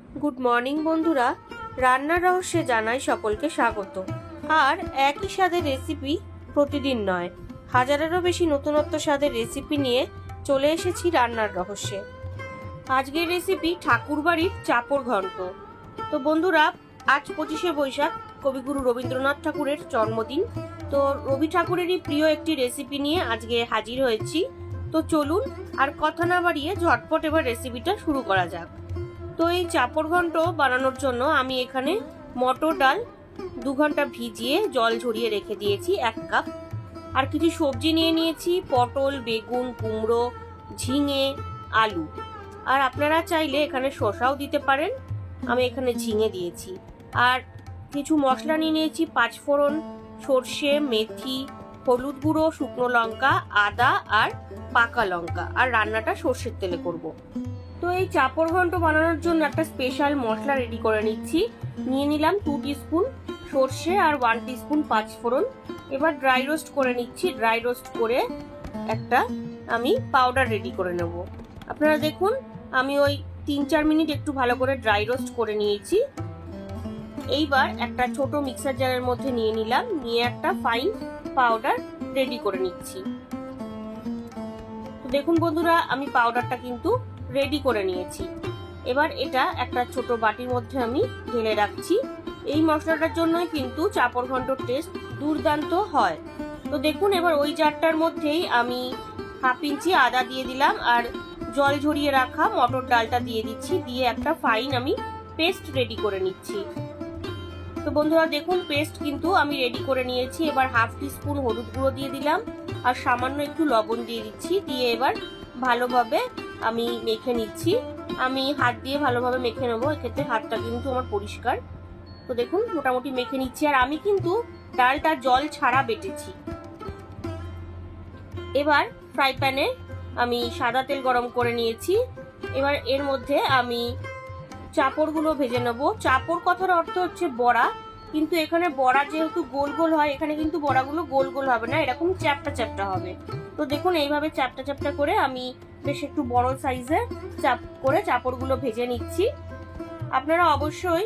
Good morning বন্ধুরা, রান্নার রহস্যে জানাই সকলকে স্বাগত। আর একই স্বাদের রেসিপি প্রতিদিন নয়, হাজারেরও বেশি নতুনত্ব স্বাদের রেসিপি নিয়ে চলে এসেছি রান্নার রহস্যে। আজকের রেসিপি ঠাকুরবাড়ির চাপড় ঘন্ট। তো বন্ধুরা, আজ 25শে বৈশাখ, কবিগুরু রবীন্দ্রনাথ ঠাকুরের জন্মদিন। তো রবি ঠাকুরেরই প্রিয় একটি রেসিপি নিয়ে আজকে হাজির হয়েছি। তো চলুন আর কথা না বাড়িয়ে ঝটপট এবার রেসিপিটা শুরু করা যাক। তো এই চাপড় ঘন্ট বানানোর জন্য আমি এখানে মটর ডাল 2 ঘন্টা ভিজিয়ে জল ঝরিয়ে রেখে দিয়েছি 1 কাপ। আর কিছু সবজি নিয়ে নিয়েছি, পটল, বেগুন, কুমড়ো, ঝিঙে, আলু। আর আপনারা চাইলে এখানে শসাও দিতে পারেন, আমি এখানে ঝিঙে দিয়েছি। আর কিছু মশলা নিয়ে নিয়েছি, 5 ফোড়ন, সর্ষে, মেথি, হলুদ গুঁড়ো, শুকনো লঙ্কা, আদা আর পাকা লঙ্কা। আর রান্নাটা সর্ষের তেলে করব। তো এই চাপড় ঘন্ট বানানোর জন্য একটা স্পেশাল মশলা রেডি করে নিচ্ছি। নিয়ে নিলাম 2 টিস্পুন সর্ষে আর 1 টিস্পুন 5 ফোড়ন। এবার ড্রাই রোস্ট করে নিচ্ছি। ড্রাই রোস্ট করে একটা আমি পাউডার রেডি করে নেব। আপনারা দেখুন, আমি ওই 3-4 মিনিট একটু ভালো করে ড্রাই রোস্ট করে নিয়েছি। এইবার একটা ছোট মিক্সার জারের মধ্যে নিয়ে নিলাম, নিয়ে একটা ফাইন পাউডার রেডি করে নিচ্ছি। তো দেখুন বন্ধুরা, আমি পাউডারটা কিন্তু রেডি করে নিয়েছি। এবার এটা একটা ছোট বাটির মধ্যে আমি ঢেলে রাখছি। এই মশলাটার জন্যই কিন্তু চাপড় ঘন্টর টেস্ট দুর্দান্ত হয়। তো দেখুন, এবার ওই জারটার মধ্যেই আমি 1/2 ইঞ্চি আদা দিয়ে দিলাম আর জল ঝরিয়ে রাখা মটর ডালটা দিয়ে দিচ্ছি। দিয়ে একটা ফাইন আমি পেস্ট রেডি করে নিচ্ছি। তো বন্ধুরা দেখুন, পেস্ট কিন্তু আমি রেডি করে নিয়েছি। এবার 1/2 টিস্পুন হলুদ গুঁড়ো দিয়ে দিলাম আর সামান্য একটু লবণ দিয়ে দিচ্ছি। দিয়ে এবার ভালোভাবে আমি মেখে নিচ্ছি। আমি হাত দিয়ে ভালোভাবে মেখে নেবো, এক্ষেত্রে হাতটা কিন্তু আমার পরিষ্কার। তো দেখুন, মোটামুটি মেখে নিচ্ছি। আর আমি কিন্তু ডালটা জল ছাড়া বেটেছি। এবার ফ্রাই প্যানে আমি সাদা তেল গরম করে নিয়েছি। এবার এর মধ্যে আমি চাপড়গুলো ভেজে নেবো। চাপড় কথার অর্থ হচ্ছে বড়া, কিন্তু এখানে বড়া যেহেতু গোল গোল হয়, এখানে কিন্তু বড়াগুলো গোল গোল হবে না, এরকম চ্যাপটা চ্যাপটা হবে। তো দেখুন, এইভাবে চ্যাপটা চ্যাপটা করে আমি বেশ একটু বড় সাইজের চাপ করে চাপড়গুলো ভেজে নিচ্ছি। আপনারা অবশ্যই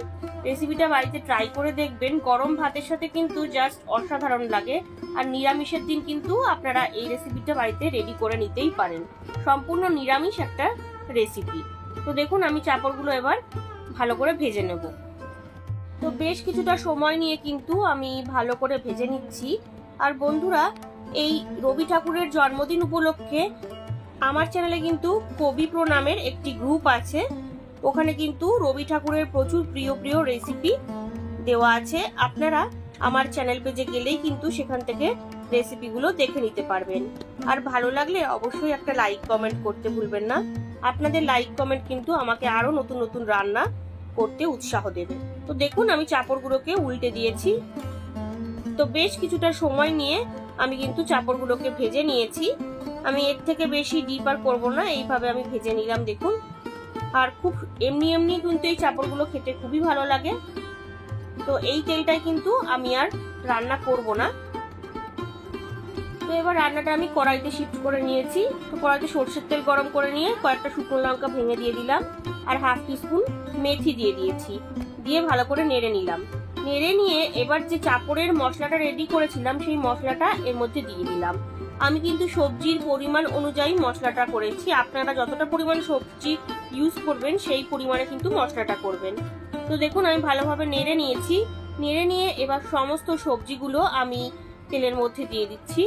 রেসিপিটা বাড়িতে ট্রাই করে দেখবেন। গরম ভাতের সাথে কিন্তু জাস্ট অসাধারণ লাগে। আর নিরামিষের দিন কিন্তু আপনারা এই রেসিপিটা বাড়িতে রেডি করে নিতেই পারেন। সম্পূর্ণ নিরামিষ একটা রেসিপি। তো দেখুন, আমি চাপড়গুলো এবার ভালো করে ভেজে নেব। তো বেশ কিছুটা সময় নিয়ে কিন্তু আমি ভালো করে ভেজে নিচ্ছি। আর বন্ধুরা, এই রবি ঠাকুরের জন্মদিন উপলক্ষে আমার চ্যানেলে কিন্তু কবি প্রণামের একটি গ্রুপ আছে। ওখানে কিন্তু রবি ঠাকুরের প্রচুর প্রিয় প্রিয় রেসিপি দেওয়া আছে। আপনারা আমার চ্যানেল পেজে গেলেই কিন্তু সেখান থেকে রেসিপিগুলো দেখে নিতে পারবেন। আর ভালো লাগলে অবশ্যই একটা লাইক কমেন্ট করতে ভুলবেন না। আপনাদের লাইক কমেন্ট কিন্তু আমাকে আরো নতুন নতুন রান্না করতে উৎসাহ দেবে। তো দেখুন, আমি চাপড়গুলোকে উল্টে দিয়েছি। তো বেশ কিছুটা সময় নিয়ে আমি কিন্তু চাপড়গুলোকে ভেজে নিয়েছি। আমি এর থেকে বেশি ডিপ আর করবো না, এইভাবে আমি ভেজে নিলাম। দেখুন, আর খুব এমনি এমনি কিন্তু এই চাপড়গুলো খেতে খুবই ভালো লাগে। তো এই তেলটাই কিন্তু আমি আর রান্না করব না। তো এবার রান্নাটা আমি কড়াইতে শিফট করে নিয়েছি। তো কড়াইতে সরষের তেল গরম করে নিয়ে কয়েকটা শুকনো লঙ্কা ভেঙে দিয়ে দিলাম আর 1/2 টিস্পুন মেথি দিয়ে দিয়েছি। দিয়ে ভালো করে নেড়ে নিলাম। নেড়ে নিয়ে এবার যে চাপড়ের মশলাটা রেডি করেছিলাম, সেই মশলাটা এর মধ্যে দিয়ে দিলাম। আমি কিন্তু সবজির পরিমাণ অনুযায়ী মশলাটা করেছি। আপনারা যতটা পরিমাণ সবজি ইউজ করবেন সেই পরিমাণে কিন্তু মশলাটা করবেন। তো দেখুন, আমি ভালোভাবে নেড়ে নিয়েছি। নেড়ে নিয়ে এবার সমস্ত সবজিগুলো আমি তেলের মধ্যে দিয়ে দিচ্ছি।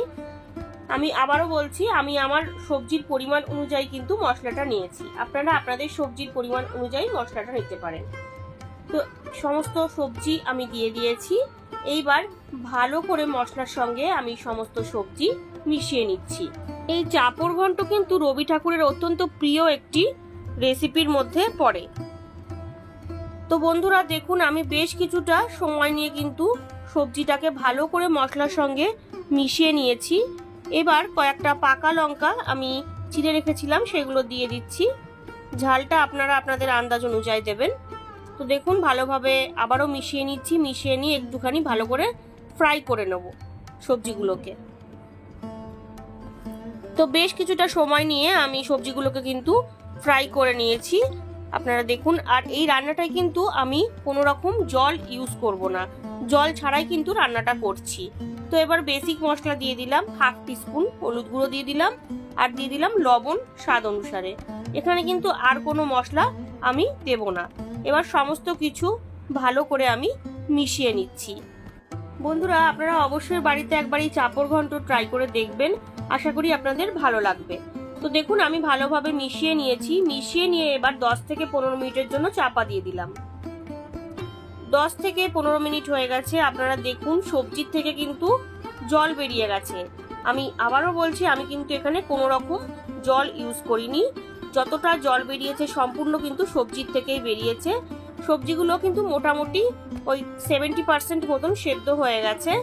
আমি আবারও বলছি, আমি আমার সবজির পরিমাণ অনুযায়ী কিন্তু মশলাটা নিয়েছি। আপনারা আপনাদের সবজির পরিমাণ অনুযায়ী মশলাটা নিতে পারেন। তো সমস্ত সবজি আমি দিয়ে দিয়েছি। এইবার ভালো করে মশলার সঙ্গে আমি সমস্ত সবজি মিশিয়ে নিচ্ছি। এই চাপড় ঘন্ট কিন্তু রবি ঠাকুরের অত্যন্ত প্রিয় একটি রেসিপির মধ্যে পড়ে। তো বন্ধুরা দেখুন, আমি বেশ কিছুটা সময় নিয়ে কিন্তু সবজিটাকে ভালো করে মশলার সঙ্গে মিশিয়ে নিয়েছি। এবার কয়েকটা পাকা লঙ্কা আমি চিড়ে রেখেছিলাম, সেগুলো দিয়ে দিচ্ছি। ঝালটা আপনারা আপনাদের আন্দাজ অনুযায়ী দেবেন। তো দেখুন, ভালোভাবে আবারও মিশিয়ে নিচ্ছি। মিশিয়ে নিয়ে একটুখানি ভালো করে ফ্রাই করে নেব সবজিগুলোকে। তো বেশ কিছুটা সময় নিয়ে আমি সবজিগুলোকে কিন্তু ফ্রাই করে নিয়েছি। আপনারা দেখুন। আর এই রান্নাটায় কিন্তু আমি কোনো রকম জল ইউজ করব না, জল ছাড়াই কিন্তু রান্নাটা করছি। তো এবার বেসিক মশলা দিয়ে দিলাম, 1/2 টিস্পুন হলুদ গুঁড়ো দিয়ে দিলাম, আর দিয়ে দিলাম লবণ স্বাদ অনুসারে। এখানে কিন্তু আর কোনো মশলা আমি দেব না। এবার সমস্ত কিছু ভালো করে আমি মিশিয়ে নিচ্ছি। বন্ধুরা, আপনারা অবশ্যই বাড়িতে একবার এই চাপড় ঘন্ট ট্রাই করে দেখবেন, আশা করি আপনাদের ভালো লাগবে। তো দেখুন আমি ভালোভাবে মিশিয়ে নিয়েছি। মিশিয়ে নিয়ে এবার 10 থেকে 15 মিনিটের জন্য চাপা দিয়ে দিলাম। 10 থেকে 15 মিনিট হয়ে গেছে। আপনারা দেখুন সবজির থেকে কিন্তু জল বেরিয়ে গেছে। আমি আবারও বলছি, আমি কিন্তু এখানে কোনো রকম জল ইউজ করিনি। যতটা জল বেরিয়েছে সম্পূর্ণ কিন্তু সবজির থেকেই বেরিয়েছে। সবজিগুলো কিন্তু মোটামুটি ওই 70% মতন সেদ্ধ হয়ে গেছে।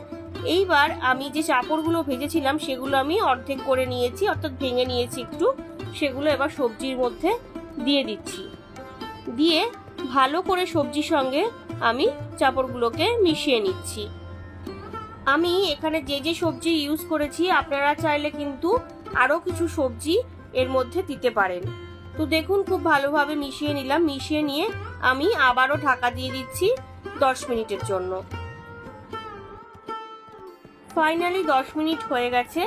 এইবার আমি যে চাপড়গুলো ভেজেছিলাম সেগুলো আমি অর্ধেক করে নিয়েছি, অর্থাৎ ভেঙে নিয়েছি একটু। সেগুলো এবার সবজির মধ্যে দিয়ে দিচ্ছি। দিয়ে ভালো করে সবজির সঙ্গে আমি চাপড়গুলোকে মিশিয়ে নিচ্ছি। আমি এখানে যে যে সবজি ইউজ করেছি আপনারা চাইলে কিন্তু আরো কিছু সবজি এর মধ্যে দিতে পারেন। তো দেখুন খুব ভালোভাবে মিশিয়ে নিলাম। মিশিয়ে নিয়ে আমি আবারও ঢাকা দিয়ে দিচ্ছি 10 মিনিটের জন্য। ফাইনালি 10 মিনিট হয়ে গেছে,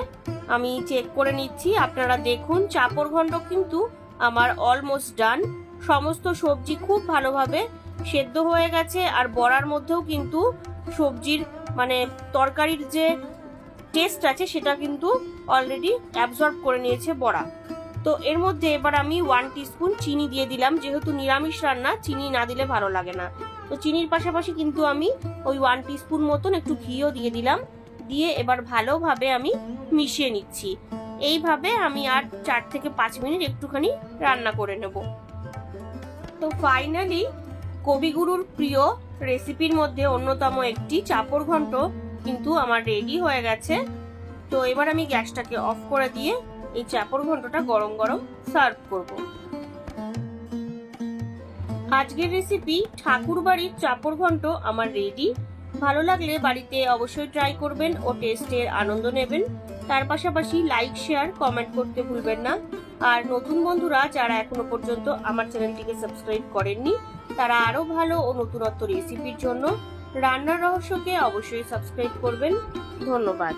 আমি চেক করে নিচ্ছি। আপনারা দেখুন চাপড় ঘন্ট কিন্তু আমার অলমোস্ট ডান। সমস্ত সবজি খুব ভালোভাবে সেদ্ধ হয়ে গেছে, আর বড়ার মধ্যেও কিন্তু সবজির মানে তরকারির যে টেস্ট আছে সেটা কিন্তু অলরেডি অ্যাবজর্ব করে নিয়েছে বড়া। তো এর মধ্যে এবার আমি 1 টিস্পুন চিনি দিয়ে দিলাম। যেহেতু নিরামিষ রান্না, চিনি না দিলে ভালো লাগে না। তো চিনির পাশাপাশি কিন্তু আমি ওই 1 টিস্পুন মতন একটু ঘিও দিয়ে দিলাম। দিয়ে এবার ভালোভাবে আমি মিশিয়ে নিচ্ছি। এইভাবে আমি আর 4 থেকে 5 মিনিট একটুখানি রান্না করে নেব। তো ফাইনালি কবিগুরুর প্রিয় রেসিপির মধ্যে অন্যতম একটি চাপড় ঘন্ট কিন্তু আমার রেডি হয়ে গেছে। তো এবার আমি গ্যাসটাকে অফ করে দিয়ে এই চাপড় ঘন্টটা গরম গরম সার্ভ করব। আজকের রেসিপি ঠাকুর বাড়ির চাপড় ঘন্ট আমার রেডি। ভালো লাগলে বাড়িতে অবশ্যই ট্রাই করবেন ও টেস্টের আনন্দ নেবেন। তার পাশাপাশি লাইক, শেয়ার, কমেন্ট করতে ভুলবেন না। আর নতুন বন্ধুরা যারা এখনো পর্যন্ত আমার চ্যানেলটিকে সাবস্ক্রাইব করেননি, তারা আরো ভালো ও নতুনত্ব রেসিপির জন্য রান্নার রহস্যকে অবশ্যই সাবস্ক্রাইব করবেন। ধন্যবাদ।